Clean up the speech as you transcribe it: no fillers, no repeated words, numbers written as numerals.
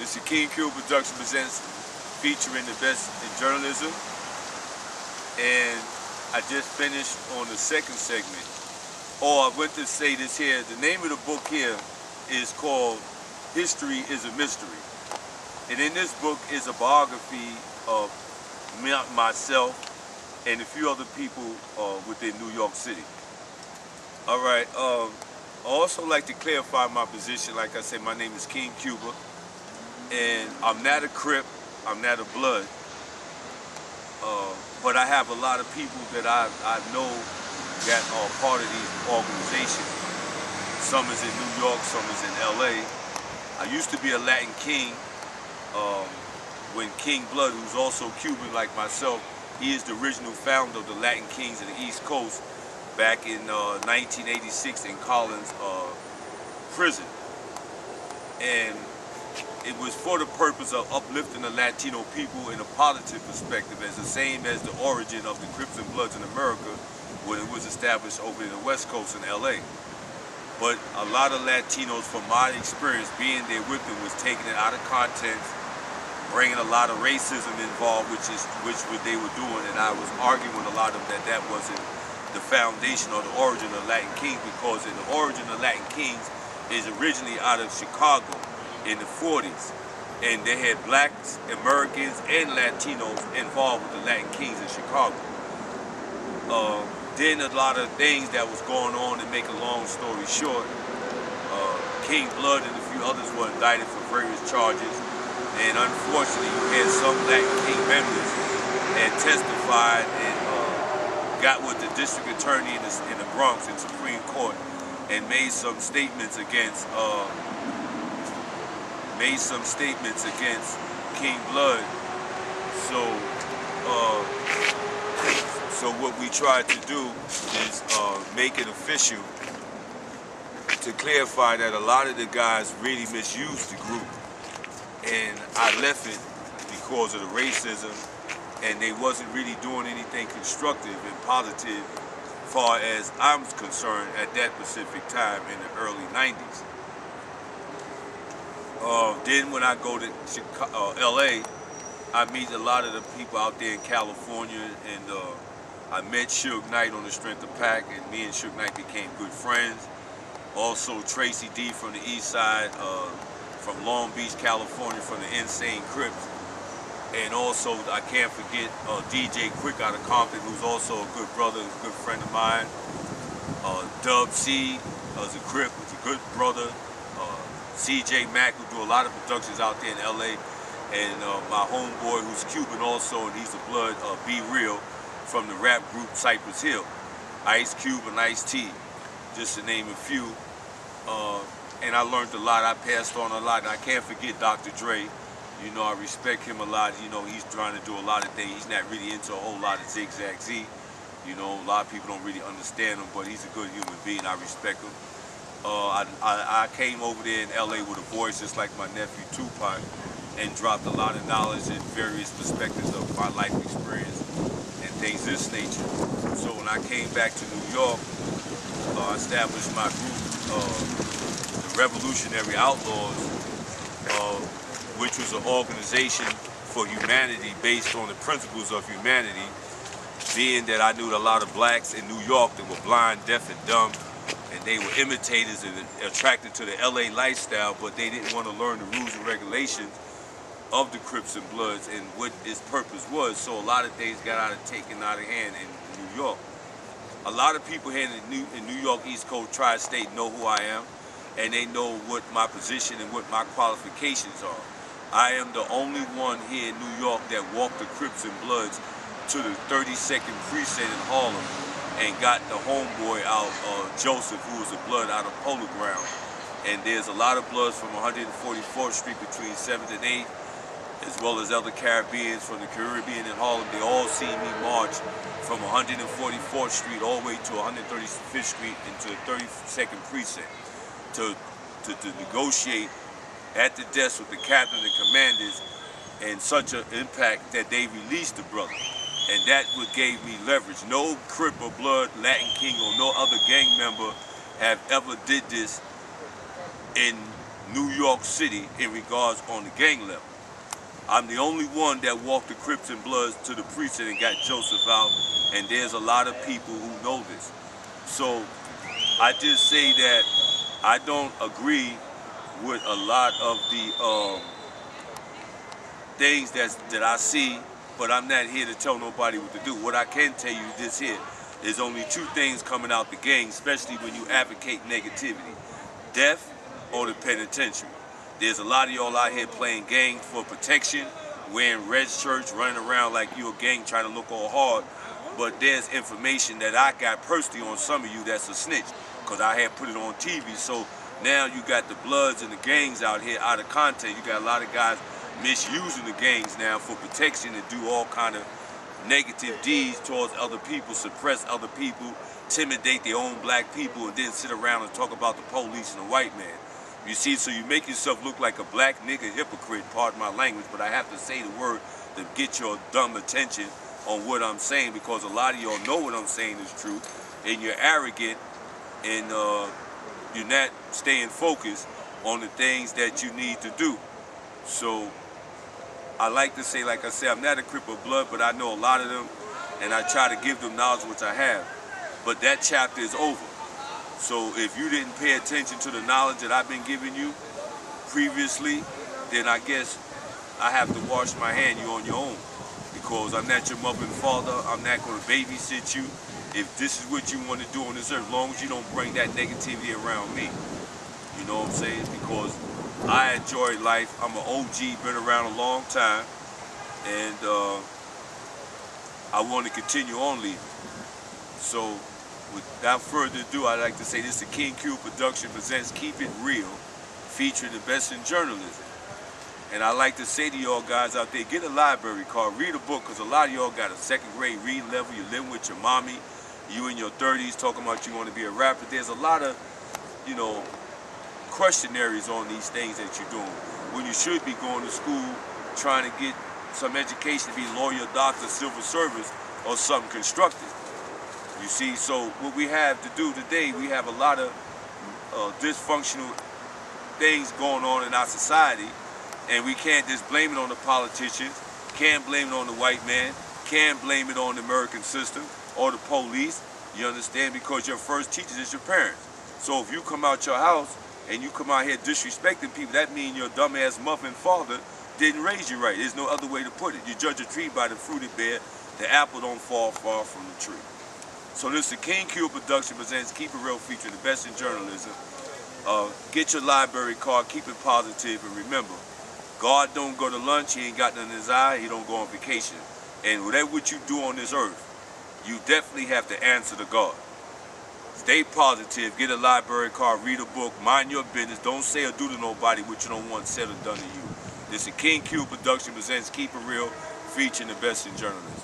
This is King Cuba Production presents featuring the best in journalism, and I just finished on the second segment. I went to say this here. The name of the book here is called History is a Mystery. And in this book is a biography of myself and a few other people within New York City. All right. I also like to clarify my position. Like I said, my name is King Cuba, and I'm not a Crip, I'm not a Blood, but I have a lot of people that I know that are part of these organizations. Some is in New York, some is in LA. I used to be a Latin King when King Blood, who's also Cuban like myself, he is the original founder of the Latin Kings of the East Coast back in 1986 in Collins prison. And it was for the purpose of uplifting the Latino people in a positive perspective, as the same as the origin of the Crips and Bloods in America when it was established over in the West Coast in LA. But a lot of Latinos, from my experience being there with them, was taking it out of context, bringing a lot of racism involved, which what they were doing, and I was arguing with a lot of them that wasn't the foundation or the origin of Latin Kings, because in the origin of Latin Kings is originally out of Chicago in the 40s, and they had blacks, Americans, and Latinos involved with the Latin Kings in Chicago. Then a lot of things that was going on, to make a long story short, King Blood and a few others were indicted for various charges, and unfortunately you had some Latin King members that testified and got with the district attorney in the Bronx in Supreme Court and made some statements against King Blood. So what we tried to do is make it official to clarify that a lot of the guys really misused the group, and I left it because of the racism, and they wasn't really doing anything constructive and positive far as I'm concerned at that specific time in the early 90s. Then when I go to LA, I meet a lot of the people out there in California, and I met Suge Knight on the strength of Pac, and me and Suge Knight became good friends. Also Tracy D from the East Side, from Long Beach, California, from the Insane Crips. And also I can't forget DJ Quick out of Compton, who's also a good brother, a good friend of mine. Dub C is a Crip, who's a good brother. CJ Mack, who do a lot of productions out there in LA. And my homeboy, who's Cuban also, and he's a Blood, Be Real, from the rap group Cypress Hill. Ice Cube and Ice-T, just to name a few. And I learned a lot, I passed on a lot, and I can't forget Dr. Dre. You know, I respect him a lot. You know, he's trying to do a lot of things. He's not really into a whole lot of Zigzag Z. You know, a lot of people don't really understand him, but he's a good human being. I respect him. I came over there in LA with a voice just like my nephew Tupac, and dropped a lot of knowledge and various perspectives of my life experience and things of this nature. So when I came back to New York, I established my group, the Revolutionary Outlaws, which was an organization for humanity based on the principles of humanity, being that I knew a lot of blacks in New York that were blind, deaf, and dumb, and they were imitators and attracted to the LA lifestyle, but they didn't want to learn the rules and regulations of the Crips and Bloods and what its purpose was. So a lot of things got taken out of hand in New York. A lot of people here in New York East Coast Tri-State know who I am, and they know what my position and what my qualifications are. I am the only one here in New York that walked the Crips and Bloods to the 32nd precinct in Harlem and got the homeboy out, Joseph, who was a Blood out of Polo Ground. And there's a lot of Bloods from 144th Street between 7th and 8th, as well as other Caribbeans from the Caribbean in Harlem. They all seen me march from 144th Street all the way to 135th Street into the 32nd precinct to negotiate at the desk with the captain and commanders, and such an impact that they released the brother. And that what gave me leverage. No Crip or Blood, Latin King, or no other gang member have ever did this in New York City in regards on the gang level. I'm the only one that walked the Crips and Bloods to the precinct and got Joseph out, and there's a lot of people who know this. So I just say that I don't agree with a lot of the things that I see, but I'm not here to tell nobody what to do. What I can tell you this here is only two things coming out the gang, especially when you advocate negativity: death or the penitentiary. There's a lot of y'all out here playing gangs for protection, wearing red shirts, running around like you a gang trying to look all hard. But there's information that I got personally on some of you that's a snitch, because I had put it on TV. So now you got the Bloods and the gangs out here out of context. You got a lot of guys misusing the gangs now for protection and do all kind of negative deeds towards other people, suppress other people, intimidate their own black people, and then sit around and talk about the police and the white man. You see, so you make yourself look like a black nigga hypocrite, pardon my language, but I have to say the word to get your dumb attention on what I'm saying, because a lot of y'all know what I'm saying is true, and you're arrogant, and you're not staying focused on the things that you need to do. So I like to say, like I said, I'm not a Crip or Blood, but I know a lot of them, and I try to give them knowledge, which I have. But that chapter is over. So if you didn't pay attention to the knowledge that I've been giving you previously, then I guess I have to wash my hand. You on your own, because I'm not your mother and father. I'm not going to babysit you. If this is what you want to do on this earth, as long as you don't bring that negativity around me. You know what I'm saying? Because I enjoy life. I'm an OG, been around a long time, and I want to continue on leaving. So without further ado, I'd like to say this is the King Q production presents Keep It Real, featuring the best in journalism. And I like to say to y'all guys out there, get a library card, read a book, because a lot of y'all got a second grade reading level, you're living with your mommy, you in your 30s talking about you want to be a rapper. There's a lot of, you know, questionnaires on these things that you're doing, when you should be going to school trying to get some education to be lawyer, doctor, civil service, or something constructive. You see, so what we have to do today, we have a lot of dysfunctional things going on in our society, and we can't just blame it on the politicians, can't blame it on the white man, can't blame it on the American system or the police, you understand, because your first teachers is your parents. So if you come out your house and you come out here disrespecting people, that means your dumbass mother and father didn't raise you right. There's no other way to put it. You judge a tree by the fruit it bear, the apple don't fall far from the tree. So this is the King Q production presents Keep It Real, featuring the best in journalism. Get your library card, keep it positive, and remember, God don't go to lunch, he ain't got nothing in his eye, he don't go on vacation. And whatever what you do on this earth, you definitely have to answer to God. Stay positive, get a library card, read a book, mind your business, don't say or do to nobody what you don't want said or done to you. This is the King Q production presents Keep It Real, featuring the best in journalism.